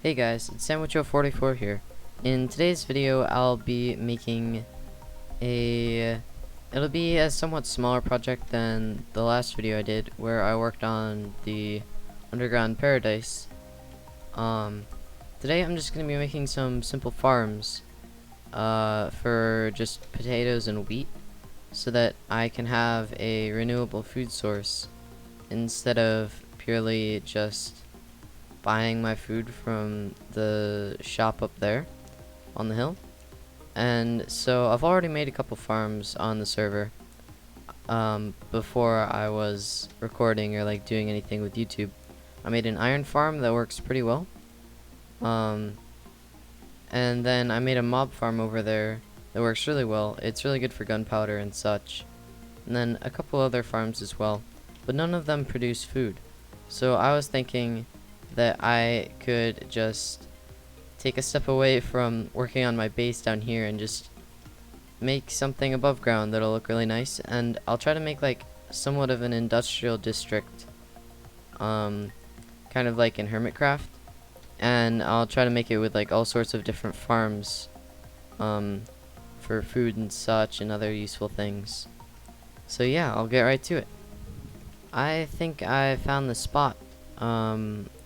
Hey guys, it's Sandwicho44 here. In today's video, I'll be making it'll be a somewhat smaller project than the last video I did, where I worked on the underground paradise. Today I'm just gonna be making some simple farms, for just potatoes and wheat, so that I can have a renewable food source, instead of purely just buying my food from the shop up there on the hill. And so I've already made a couple farms on the server before I was recording or like doing anything with YouTube. I made an iron farm that works pretty well, and then I made a mob farm over there that works really well. It's really good for gunpowder and such, and then a couple other farms as well, but none of them produce food. So I was thinking that I could just take a step away from working on my base down here and just make something above ground that'll look really nice. And I'll try to make like somewhat of an industrial district, kind of like in Hermitcraft, and I'll try to make it with like all sorts of different farms, for food and such and other useful things. So yeah, I'll get right to it. I think I found the spot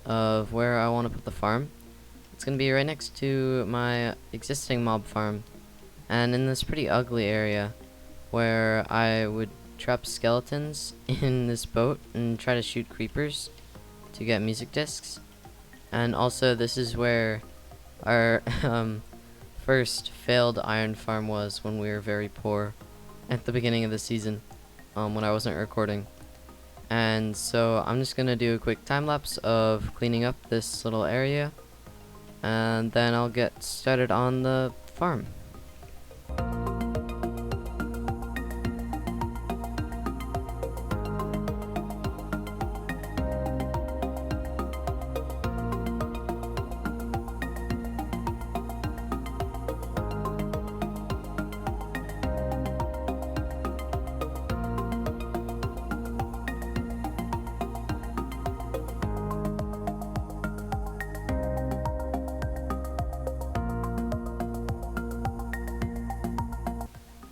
of where I want to put the farm. It's going to be right next to my existing mob farm, and in this pretty ugly area where I would trap skeletons in this boat and try to shoot creepers to get music discs. And also this is where our first failed iron farm was, when we were very poor at the beginning of the season, when I wasn't recording. And so I'm just gonna do a quick time lapse of cleaning up this little area, and then I'll get started on the farm.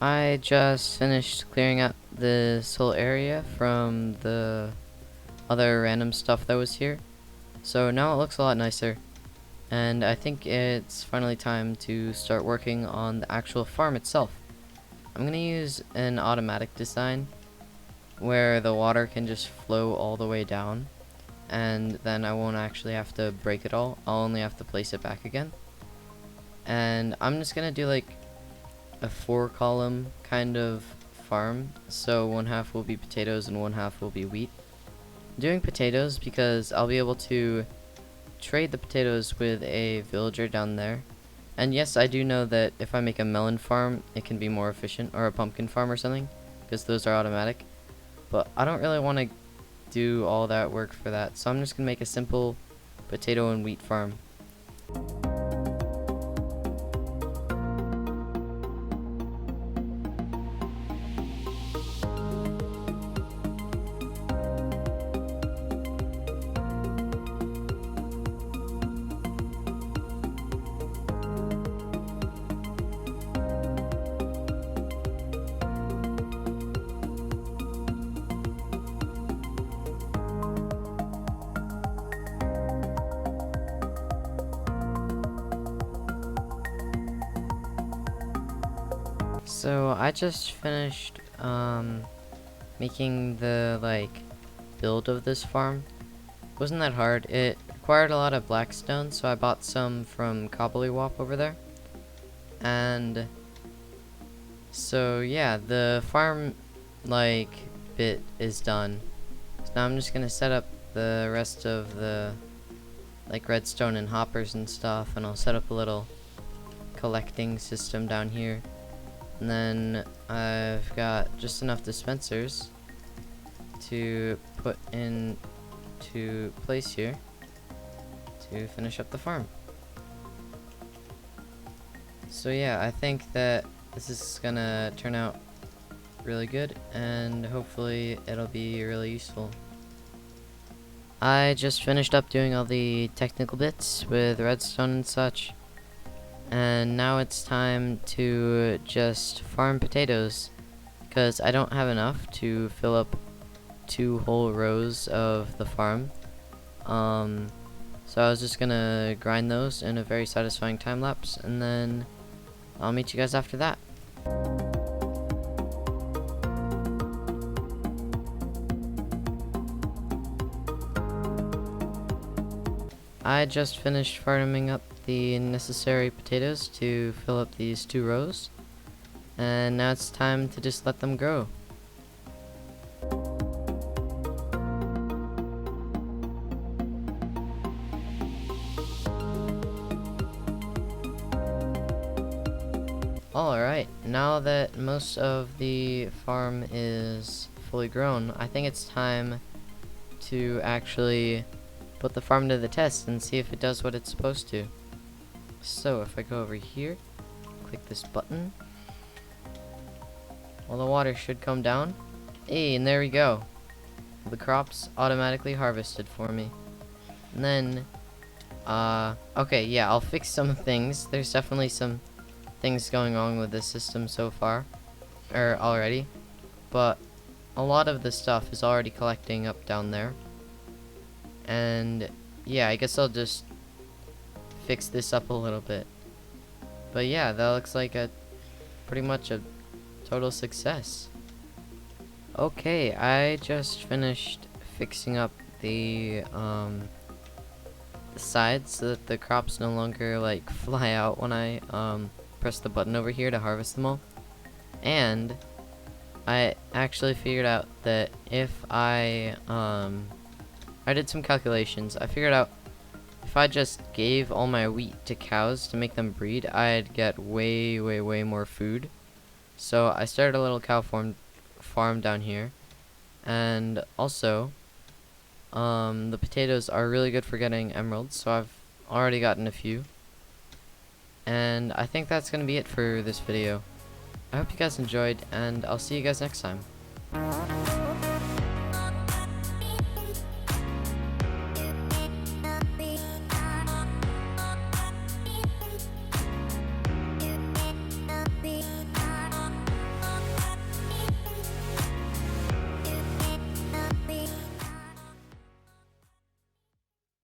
I just finished clearing out this whole area from the other random stuff that was here, so now it looks a lot nicer, and I think it's finally time to start working on the actual farm itself. I'm gonna use an automatic design where the water can just flow all the way down, and then I won't actually have to break it all. I'll only have to place it back again. And I'm just gonna do like a 4-column kind of farm, so one half will be potatoes and one half will be wheat. I'm doing potatoes because I'll be able to trade the potatoes with a villager down there. And yes, I do know that if I make a melon farm, it can be more efficient, or a pumpkin farm or something, because those are automatic. But I don't really want to do all that work for that, so I'm just gonna make a simple potato and wheat farm. So I just finished making the build of this farm. It wasn't that hard. It required a lot of blackstone, so I bought some from Cobbly-Wop over there. And so yeah, the farm bit is done. So now I'm just gonna set up the rest of the redstone and hoppers and stuff, and I'll set up a little collecting system down here. And then I've got just enough dispensers to put into place here to finish up the farm. So yeah, I think that this is gonna turn out really good, and hopefully it'll be really useful. I just finished up doing all the technical bits with redstone and such, and now it's time to just farm potatoes, because I don't have enough to fill up 2 whole rows of the farm. So I was just gonna grind those in a very satisfying time lapse, and then I'll meet you guys after that. I just finished farming up the necessary potatoes to fill up these 2 rows, and now it's time to just let them grow. Alright, now that most of the farm is fully grown, I think it's time to actually put the farm to the test and see if it does what it's supposed to. So if I go over here, click this button, well, the water should come down. Hey, and there we go. The crops automatically harvested for me. And then, okay, yeah, I'll fix some things. There's definitely some things going on with this system so far, or already, but a lot of the stuff is already collecting up down there. And yeah, I guess I'll just fix this up a little bit. But yeah, that looks like a pretty much a total success. Okay, I just finished fixing up the sides so that the crops no longer like fly out when I press the button over here to harvest them all. And I actually figured out that if I did some calculations. I figured out if I just gave all my wheat to cows to make them breed, I'd get way more food. So I started a little cow farm down here. And also, the potatoes are really good for getting emeralds, so I've already gotten a few. And I think that's going to be it for this video. I hope you guys enjoyed, and I'll see you guys next time.